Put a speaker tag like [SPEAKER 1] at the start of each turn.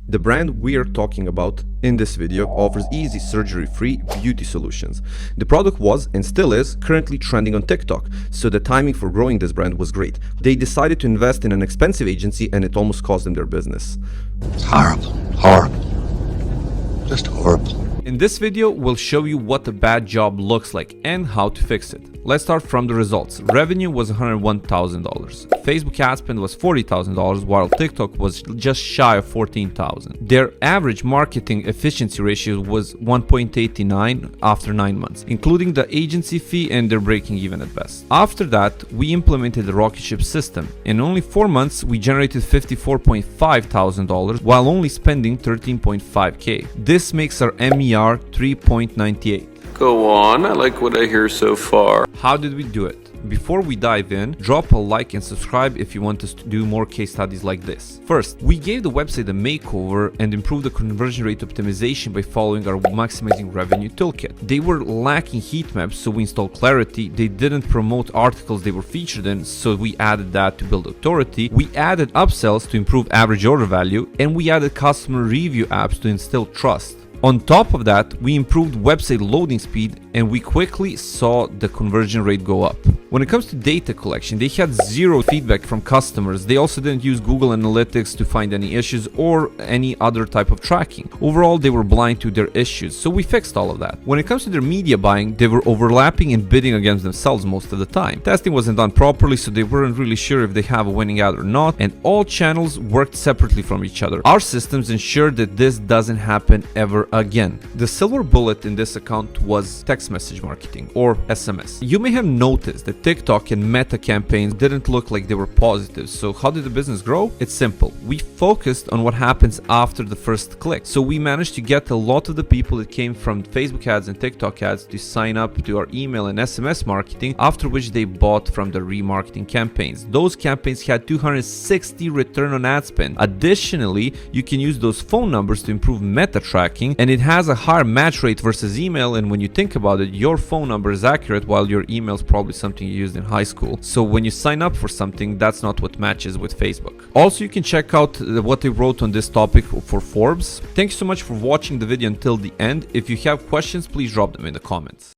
[SPEAKER 1] The brand we are talking about in this video offers easy surgery-free beauty solutions. The product was, and still is, currently trending on TikTok, so the timing for growing this brand was great. They decided to invest in an expensive agency and it almost cost them their business.
[SPEAKER 2] It's horrible. Horrible. Just horrible.
[SPEAKER 3] In this video, we'll show you what a bad job looks like and how to fix it. Let's start from the results. Revenue was $101,000. Facebook ad spend was $40,000, while TikTok was just shy of $14,000. Their average marketing efficiency ratio was 1.89 after 9 months, including the agency fee, and they're breaking even at best. After that, we implemented the rocket ship system. In only 4 months, we generated $54,500 while only spending $13.5K. This makes our MER 3.98.
[SPEAKER 4] Go on, I like what I hear so far.
[SPEAKER 3] How did we do it? Before we dive in, drop a like and subscribe if you want us to do more case studies like this. First, we gave the website a makeover and improved the conversion rate optimization by following our maximizing revenue toolkit. They were lacking heat maps, so we installed Clarity. They didn't promote articles they were featured in, so we added that to build authority. We added upsells to improve average order value, and we added customer review apps to instill trust. On top of that, we improved website loading speed and we quickly saw the conversion rate go up. When it comes to data collection, they had zero feedback from customers. They also didn't use Google Analytics to find any issues or any other type of tracking. Overall, they were blind to their issues, so we fixed all of that. When it comes to their media buying, they were overlapping and bidding against themselves most of the time. Testing wasn't done properly, so they weren't really sure if they have a winning ad or not, and all channels worked separately from each other. Our systems ensured that this doesn't happen ever again. The silver bullet in this account was text message marketing, or SMS. You may have noticed that TikTok and Meta campaigns didn't look like they were positive. So how did the business grow? It's simple. We focused on what happens after the first click. So we managed to get a lot of the people that came from Facebook ads and TikTok ads to sign up to our email and SMS marketing, after which they bought from the remarketing campaigns. Those campaigns had 260 return on ad spend. Additionally, you can use those phone numbers to improve meta tracking, and it has a higher match rate versus email. And when you think about it, your phone number is accurate while your email is probably something you used in high school. So when you sign up for something, that's not what matches with Facebook. Also, you can check out what they wrote on this topic for Forbes. Thanks so much for watching the video until the end. If you have questions, please drop them in the comments.